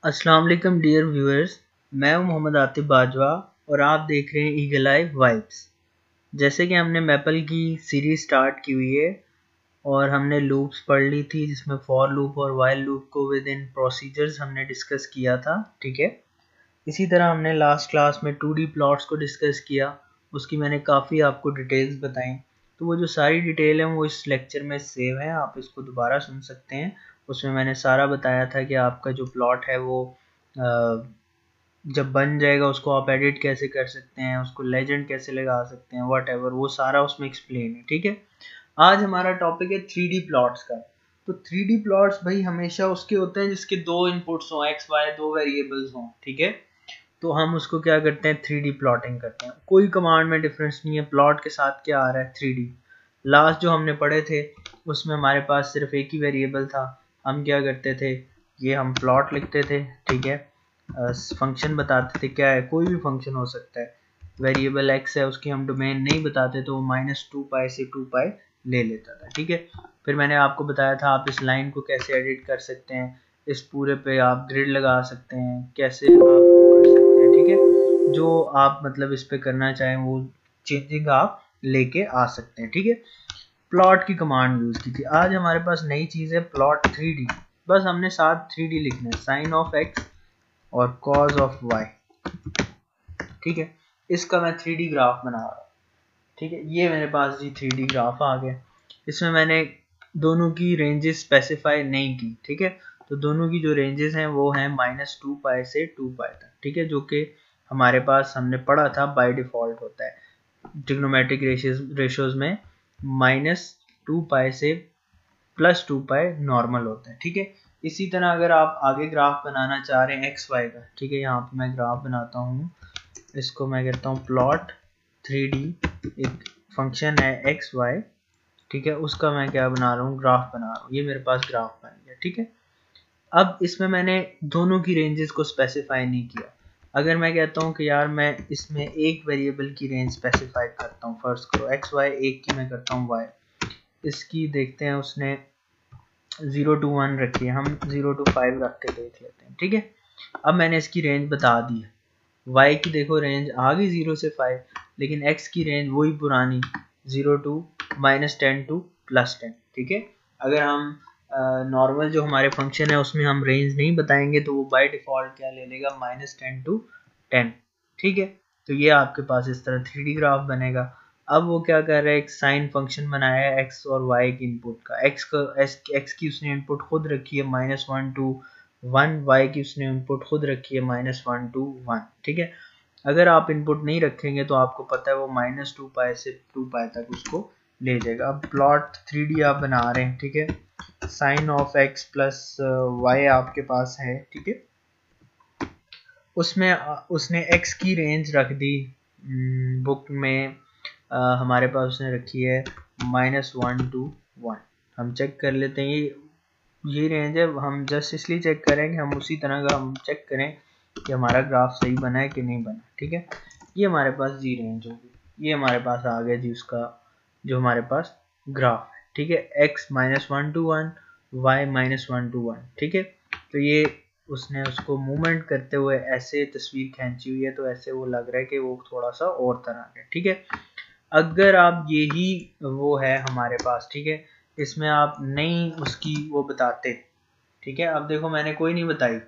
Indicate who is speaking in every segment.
Speaker 1: अस्सलाम वालेकुम dear viewers, मैं हूं मोहम्मद आतिफ बाजवा और आप देख रहे हैं ईगल आई वाइब्स। जैसे कि हमने मैपल की सीरीज स्टार्ट की हुई है और हमने लूप्स पढ़ ली थी, जिसमें फॉर लूप और वाइल लूप को विद इन प्रोसीजर्स हमने डिस्कस किया था। ठीक है, इसी तरह हमने लास्ट क्लास में 2D प्लॉट्स को डिस्कस किया, उसकी मैंने काफ़ी आपको डिटेल्स बताई। तो वो जो सारी डिटेल है वो इस लेक्चर में सेव है, आप इसको दोबारा सुन सकते हैं। उसमें मैंने सारा बताया था कि आपका जो प्लॉट है वो जब बन जाएगा उसको आप एडिट कैसे कर सकते हैं, उसको लेजेंड कैसे लगा सकते हैं, वट एवर, वो सारा उसमें एक्सप्लेन है। ठीक है, आज हमारा टॉपिक है 3D प्लॉट्स का। तो 3D प्लॉट्स भाई हमेशा उसके होते हैं जिसके दो इनपुट्स हों, एक्स वाई, दो वेरिएबल्स हों। ठीक है, तो हम उसको क्या करते हैं, 3D प्लॉटिंग करते हैं। कोई कमांड में डिफरेंस नहीं है, प्लॉट के साथ क्या आ रहा है, 3D। लास्ट जो हमने पढ़े थे उसमें हमारे पास सिर्फ एक ही वेरिएबल था, हम क्या करते थे, ये हम प्लॉट लिखते थे। ठीक है, फंक्शन बताते थे, क्या है, कोई भी फंक्शन हो सकता है। वेरिएबल एक्स है, उसकी हम डोमेन नहीं बताते तो वो -2π से 2π ले लेता था। ठीक है, फिर मैंने आपको बताया था आप इस लाइन को कैसे एडिट कर सकते हैं, इस पूरे पे आप ग्रिड लगा सकते हैं, कैसे आप कर सकते हैं। ठीक है, जो आप मतलब इस पे करना चाहें वो चेंजिंग आप लेके आ सकते हैं। ठीक है, प्लॉट की कमांड यूज की थी। आज हमारे पास नई चीज है प्लॉट 3D। बस हमने साथ 3D लिखना है, साइन ऑफ एक्स और कॉज ऑफ वाई। ठीक है, इसका मैं 3D ग्राफ बना रहा हूँ। ठीक है, ये मेरे पास जी 3D ग्राफ आ गया। इसमें मैंने दोनों की रेंजेस स्पेसिफाई नहीं की। ठीक है, तो दोनों की जो रेंजेस हैं वो हैं -2π से 2π तक। ठीक है, जो कि हमारे पास हमने पढ़ा था बाय डिफॉल्ट होता है ट्रिग्नोमेट्रिक रेशियोज में, -2π से +2π नॉर्मल होता है। ठीक है, इसी तरह अगर आप आगे ग्राफ बनाना चाह रहे हैं एक्स वाई का, ठीक है, यहाँ पे मैं ग्राफ बनाता हूँ, इसको मैं कहता हूँ प्लॉट 3D। एक फंक्शन है एक्स वाई, ठीक है, उसका मैं क्या बना रहा हूँ, ग्राफ बना रहा हूँ। ये मेरे पास ग्राफ बन गया। ठीक है, अब इसमें मैंने दोनों की रेंजेस को स्पेसिफाई नहीं किया। अगर मैं कहता हूँ कि यार मैं इसमें एक वेरिएबल की रेंज स्पेसिफाई करता हूँ, फर्स्ट करो एक्स वाई, एक की मैं करता हूँ वाई, इसकी देखते हैं, उसने 0 to 1 रखी है, हम 0 to 5 रख के देख लेते हैं। ठीक है, अब मैंने इसकी रेंज बता दी है। y की देखो रेंज आ गई 0 से 5, लेकिन x की रेंज वही पुरानी 0 to -10 to +10। ठीक है, अगर हम नॉर्मल जो हमारे फंक्शन है उसमें हम रेंज नहीं बताएंगे तो वो बाय डिफॉल्ट क्या ले लेगा, -10 to 10। ठीक है, तो ये आपके पास इस तरह 3D ग्राफ बनेगा। अब वो क्या कर रहा है, एक साइन फंक्शन बनाया है x और y की इनपुट का। x की उसने इनपुट खुद रखी है -1 to 1, y की उसने इनपुट खुद रखी है -1 to 1। ठीक है, अगर आप इनपुट नहीं रखेंगे तो आपको पता है वो -2π से 2π तक उसको ले जाएगा। अब प्लॉट 3D आप बना रहे हैं। ठीक है, sine of x plus Y आपके पास है। ठीक है, उसमें उसने x की रेंज रख दी, बुक में हमारे पास उसने रखी है -1 to 1। हम चेक कर लेते हैं, ये रेंज है, हम जस्ट इसलिए चेक करें कि हम उसी तरह का हम चेक करें कि हमारा ग्राफ सही बना है कि नहीं बना। ठीक है, ये हमारे पास जी रेंज होगी, ये हमारे पास आ गया जी उसका जो हमारे पास ग्राफ है। ठीक है, x -1 to 1, y -1 to 1। ठीक है, तो ये उसने उसको मूवमेंट करते हुए ऐसे तस्वीर खींची हुई है, तो ऐसे वो लग रहा है कि वो थोड़ा सा और तरह का। ठीक है, अगर आप यही वो है हमारे पास, ठीक है, इसमें आप नहीं उसकी वो बताते। ठीक है, अब देखो मैंने कोई नहीं बताई,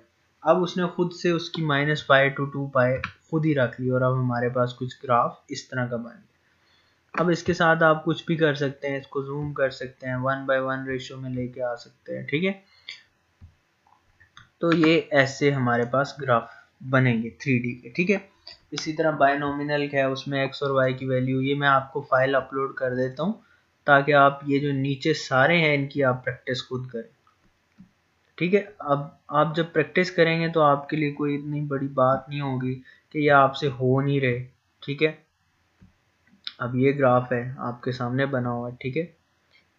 Speaker 1: अब उसने खुद से उसकी -5 to 2π खुद ही रख ली और अब हमारे पास कुछ ग्राफ इस तरह का बन गया। अब इसके साथ आप कुछ भी कर सकते हैं, इसको जूम कर सकते हैं, 1/1 रेशियो में लेके आ सकते हैं। ठीक है, तो ये ऐसे हमारे पास ग्राफ बनेंगे 3D के। ठीक है, इसी तरह बायनोमिनल है, उसमें x और y की वैल्यू, ये मैं आपको फाइल अपलोड कर देता हूँ ताकि आप ये जो नीचे सारे हैं इनकी आप प्रैक्टिस खुद करें। ठीक है, अब आप जब प्रैक्टिस करेंगे तो आपके लिए कोई इतनी बड़ी बात नहीं होगी कि ये आपसे हो नहीं रहे। ठीक है, अब ये ग्राफ है आपके सामने बना हुआ है। ठीक है,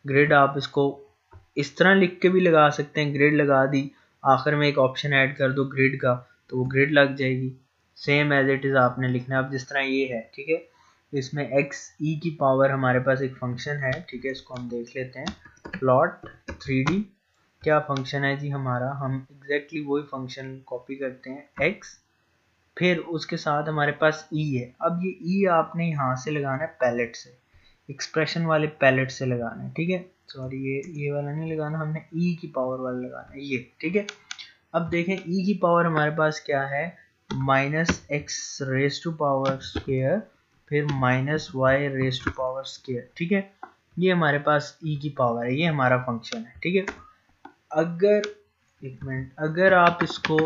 Speaker 1: ग्रिड आप इसको इस तरह लिख के भी लगा सकते हैं, ग्रिड लगा दी, आखिर में एक ऑप्शन ऐड कर दो ग्रिड का, तो वो ग्रिड लग जाएगी। सेम एज इट इज आपने लिखना है। अब जिस तरह ये है, ठीक है, इसमें x e की पावर हमारे पास एक फंक्शन है। ठीक है, इसको हम देख लेते हैं, प्लॉट 3D क्या फंक्शन है जी हमारा, हम एग्जैक्टली वही फंक्शन कॉपी करते हैं x, फिर उसके साथ हमारे पास e है। अब ये e आपने यहाँ से लगाना है पैलेट से, एक्सप्रेशन वाले पैलेट से लगाना है, ठीक है। सॉरी ये वाला नहीं लगाना, हमने e की पावर वाला लगाना है, ये ठीक है। अब देखें e की पावर हमारे पास क्या है, minus x raise to power square फिर minus y raise to power square, ठीक है। ये हमारे पास e की पावर है, ये हमारा फंक्शन है, ठीक है। अगर एक मिनट, अगर आप इसको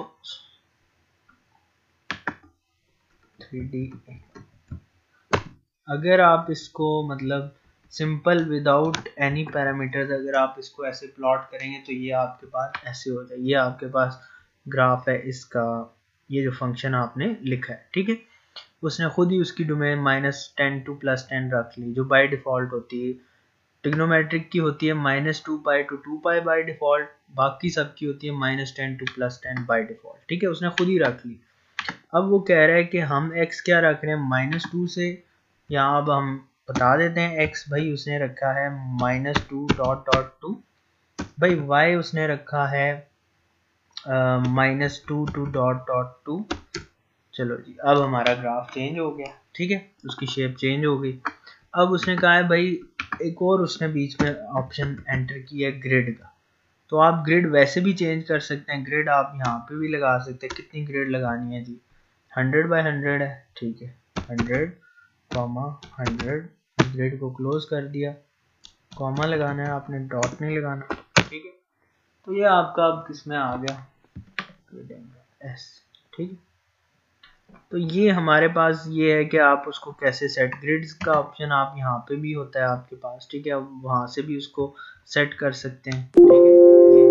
Speaker 1: 3D, अगर आप इसको मतलब सिंपल विदाउट एनी पैरामीटर्स अगर आप इसको ऐसे प्लॉट करेंगे तो ये आपके पास ऐसे हो जाए, ये आपके पास ग्राफ है इसका, ये जो फंक्शन आपने लिखा है, ठीक है। उसने खुद ही उसकी डोमेन -10 to +10 रख ली, जो बाय डिफॉल्ट होती है। ट्रिग्नोमेट्रिक की होती है -2π to 2π बाय डिफॉल्ट, बाकी सब की होती है -10 to +10 बाय डिफॉल्ट, ठीक है। उसने खुद ही रख ली। अब वो कह रहा है कि हम x क्या रख रहे हैं, -2 से, यहाँ अब हम बता देते हैं x भाई उसने रखा है -2.2, भाई y उसने रखा है -2 to .2। चलो जी, अब हमारा ग्राफ चेंज हो गया, ठीक है, उसकी शेप चेंज हो गई। अब उसने कहा है भाई एक और उसने बीच में ऑप्शन एंटर किया है ग्रिड का, तो आप ग्रिड वैसे भी चेंज कर सकते हैं, ग्रिड आप यहाँ पे भी लगा सकते हैं। कितनी ग्रिड लगानी है जी, 100 by 100 है, ठीक है, 100, 100, ग्रिड को क्लोज कर दिया, कॉमा लगाना है आपने, डॉट नहीं लगाना, ठीक है। तो ये आपका अब किसमें आ गया, एस, ठीक है। तो ये हमारे पास ये है कि आप उसको कैसे सेट, ग्रिड्स का ऑप्शन आप यहाँ पे भी होता है आपके पास, ठीक है, अब वहाँ से भी उसको सेट कर सकते हैं, ठीक है,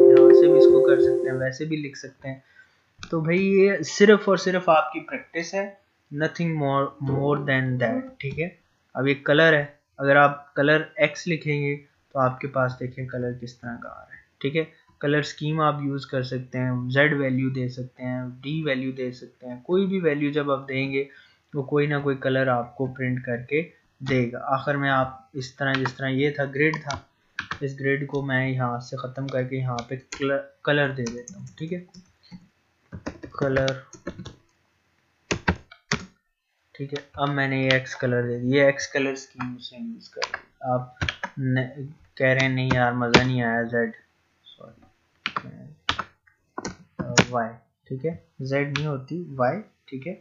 Speaker 1: यहाँ से भी इसको कर सकते हैं, वैसे भी लिख सकते हैं। तो भाई ये सिर्फ और सिर्फ आपकी प्रैक्टिस है, नथिंग मोर देन दैट, ठीक है। अब ये कलर है, अगर आप कलर x लिखेंगे तो आपके पास देखें कलर किस तरह का आ रहा है, ठीक है। कलर स्कीम आप यूज़ कर सकते हैं, z वैल्यू दे सकते हैं, d वैल्यू दे सकते हैं, कोई भी वैल्यू जब आप देंगे वो कोई ना कोई कलर आपको प्रिंट करके देगा। आखिर में आप इस तरह, जिस तरह ये था ग्रिड था, इस ग्रिड को मैं यहाँ से ख़त्म करके यहाँ पे कलर दे देता हूँ, ठीक है, कलर, ठीक है। अब मैंने ये एक्स कलर दे दिया, ये एक्स कलर स्कीम से यूज़ कर, आप कह रहे हैं नहीं यार मज़ा नहीं आया, जेड, सॉरी वाई, ठीक है, जेड नहीं होती वाई, ठीक है।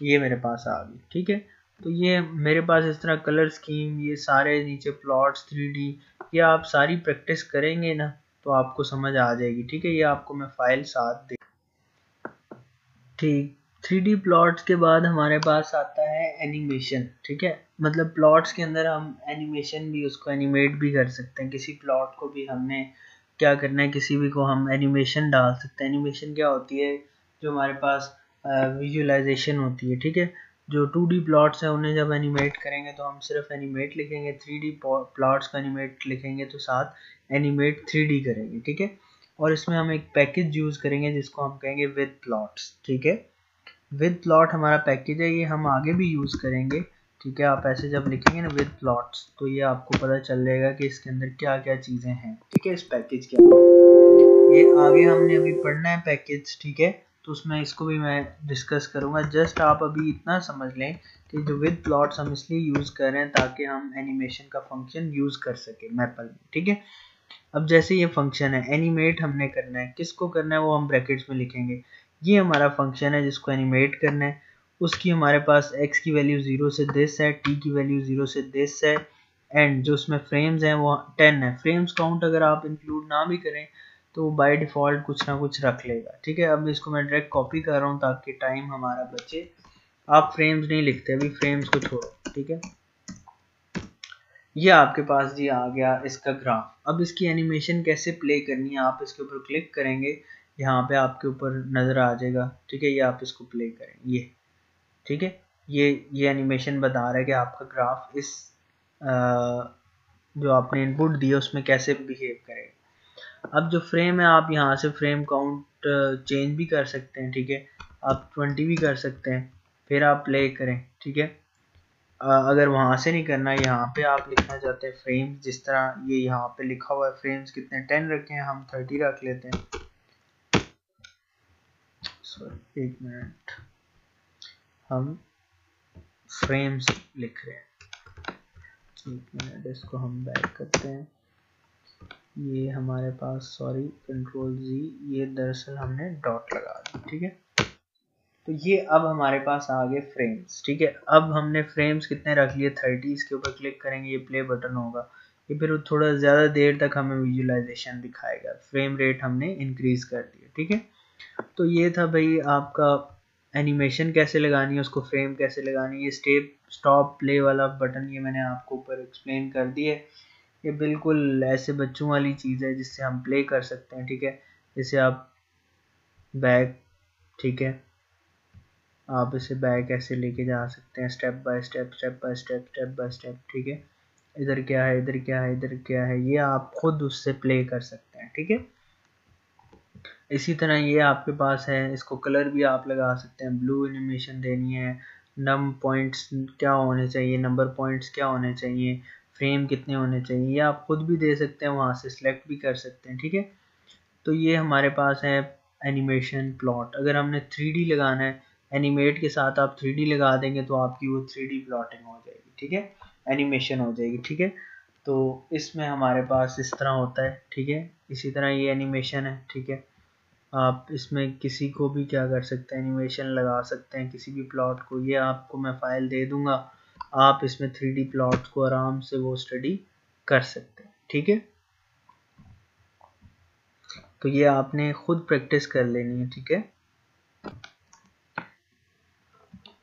Speaker 1: ये मेरे पास आ गई, ठीक है। तो ये मेरे पास इस तरह कलर स्कीम, ये सारे नीचे प्लॉट्स 3D, ये आप सारी प्रैक्टिस करेंगे ना तो आपको समझ आ जाएगी, ठीक है। ये आपको मैं फाइल साथ दे, ठीक। 3D प्लॉट्स के बाद हमारे पास आता है एनिमेशन, ठीक है, मतलब प्लॉट्स के अंदर हम एनिमेशन भी, उसको एनिमेट भी कर सकते हैं। किसी प्लॉट को भी हमने क्या करना है, किसी भी को हम एनिमेशन डाल सकते हैं। एनिमेशन क्या होती है, जो हमारे पास विजुअलाइजेशन होती है, ठीक है। जो 2D प्लॉट्स हैं उन्हें जब एनिमेट करेंगे तो हम सिर्फ एनिमेट लिखेंगे, 3D प्लॉट्स का एनिमेट लिखेंगे तो साथ एनिमेट 3D करेंगे, ठीक है। और इसमें हम एक पैकेज यूज़ करेंगे जिसको हम कहेंगे विद प्लॉट्स, ठीक है। विद प्लॉट हमारा पैकेज है, ये हम आगे भी यूज़ करेंगे, ठीक है। आप ऐसे जब लिखेंगे ना विद प्लॉट्स तो ये आपको पता चल जाएगा कि इसके अंदर क्या क्या चीज़ें हैं, ठीक है, इस पैकेज के अंदर। ये आगे हमने अभी पढ़ना है पैकेज, ठीक है, तो उसमें इसको भी मैं डिस्कस करूँगा। जस्ट आप अभी इतना समझ लें कि जो विद प्लॉट्स हम इसलिए यूज़ कर रहे हैं ताकि हम एनिमेशन का फंक्शन यूज़ कर सकें मैपल में, ठीक है। अब जैसे ये फंक्शन है, एनिमेट हमने करना है, किसको करना है वो हम ब्रैकेट्स में लिखेंगे। ये हमारा फंक्शन है जिसको एनिमेट करना है, उसकी हमारे पास x की वैल्यू 0 से दिस है, t की वैल्यू 0 से दिस है, एंड जो उसमें फ्रेम्स हैं वो 10 है। फ्रेम्स काउंट अगर आप इंक्लूड ना भी करें तो बाय डिफ़ॉल्ट कुछ ना कुछ रख लेगा, ठीक है। अब इसको मैं डायरेक्ट कॉपी कर रहा हूँ ताकि टाइम हमारा बचे। आप फ्रेम्स नहीं लिखते, अभी फ्रेम्स को छोड़ो, ठीक है। ये आपके पास जी आ गया इसका ग्राफ। अब इसकी एनिमेशन कैसे प्ले करनी है, आप इसके ऊपर क्लिक करेंगे, यहाँ पे आपके ऊपर नज़र आ जाएगा, ठीक है। ये आप इसको प्ले करें, ये ठीक है, ये एनिमेशन बता रहा है कि आपका ग्राफ इस जो आपने इनपुट दिया उसमें कैसे बिहेव करेगा। अब जो फ्रेम है आप यहाँ से फ्रेम काउंट चेंज भी कर सकते हैं, ठीक है, आप 20 भी कर सकते हैं, फिर आप प्ले करें, ठीक है। अगर वहां से नहीं करना, यहाँ पे आप लिखना चाहते हैं फ्रेम्स, जिस तरह ये यहाँ पे लिखा हुआ है फ्रेम्स कितने 10 रखे हैं, हम 30 रख लेते हैं। सॉरी एक मिनट, हम फ्रेम्स लिख रहे हैं, एक मिनट इसको हम बैक करते हैं। ये हमारे पास, सॉरी कंट्रोल जी, ये दरअसल हमने डॉट लगा दी, ठीक है। तो ये अब हमारे पास आ गए फ्रेम्स, ठीक है। अब हमने फ्रेम्स कितने रख लिए 30, इसके ऊपर क्लिक करेंगे, ये प्ले बटन होगा, ये फिर थोड़ा ज़्यादा देर तक हमें विजुअलाइजेशन दिखाएगा। फ्रेम रेट हमने इंक्रीज कर दिया, ठीक है। तो ये था भाई आपका एनिमेशन कैसे लगानी है, उसको फ्रेम कैसे लगानी है। ये स्टेप स्टॉप प्ले वाला बटन ये मैंने आपको ऊपर एक्सप्लेन कर दिए। ये बिल्कुल ऐसे बच्चों वाली चीज़ है जिससे हम प्ले कर सकते हैं, ठीक है। जैसे आप बैक, ठीक है, आप इसे बैक ऐसे लेके जा सकते हैं, step by step, step by step, step by step, ठीक है। इधर क्या है, इधर क्या है, इधर क्या है, ये आप खुद उससे प्ले कर सकते हैं, ठीक है। इसी तरह ये आपके पास है, इसको कलर भी आप लगा सकते हैं, ब्लू एनिमेशन देनी है, नम पॉइंट्स क्या होने चाहिए, नंबर पॉइंट्स क्या होने चाहिए, फ्रेम कितने होने चाहिए, ये आप खुद भी दे सकते हैं, वहाँ से सिलेक्ट भी कर सकते हैं, ठीक है। तो ये हमारे पास है एनिमेशन प्लॉट। अगर हमने 3D लगाना है, एनिमेट के साथ आप 3D लगा देंगे तो आपकी वो 3D प्लॉटिंग हो जाएगी, ठीक है, एनिमेशन हो जाएगी, ठीक है। तो इसमें हमारे पास इस तरह होता है, ठीक है। इसी तरह ये एनिमेशन है, ठीक है। आप इसमें किसी को भी क्या कर सकते हैं, एनिमेशन लगा सकते हैं किसी भी प्लॉट को। ये आपको मैं फाइल दे दूंगा, आप इसमें 3D प्लॉट को आराम से वो स्टडी कर सकते हैं, ठीक है। तो ये आपने खुद प्रैक्टिस कर लेनी है, ठीक है।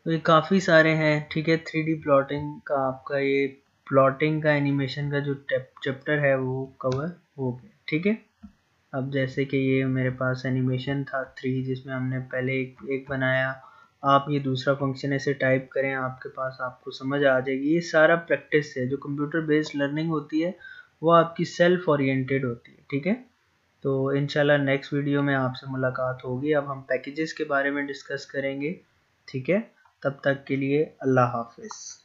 Speaker 1: तो ये काफ़ी सारे हैं, ठीक है। 3D प्लॉटिंग का आपका ये प्लॉटिंग का एनिमेशन का जो चैप्टर है वो कवर हो गया, ठीक है। अब जैसे कि ये मेरे पास एनिमेशन था 3 जिसमें हमने पहले एक बनाया, आप ये दूसरा फंक्शन ऐसे टाइप करें आपके पास, आपको समझ आ जाएगी। ये सारा प्रैक्टिस है, जो कंप्यूटर बेस्ड लर्निंग होती है वो आपकी सेल्फ ओरिएंटेड होती है, ठीक है। तो इंशाल्लाह नेक्स्ट वीडियो में आपसे मुलाकात होगी। अब हम पैकेजेस के बारे में डिस्कस करेंगे, ठीक है। तब तक के लिए अल्लाह हाफिज़।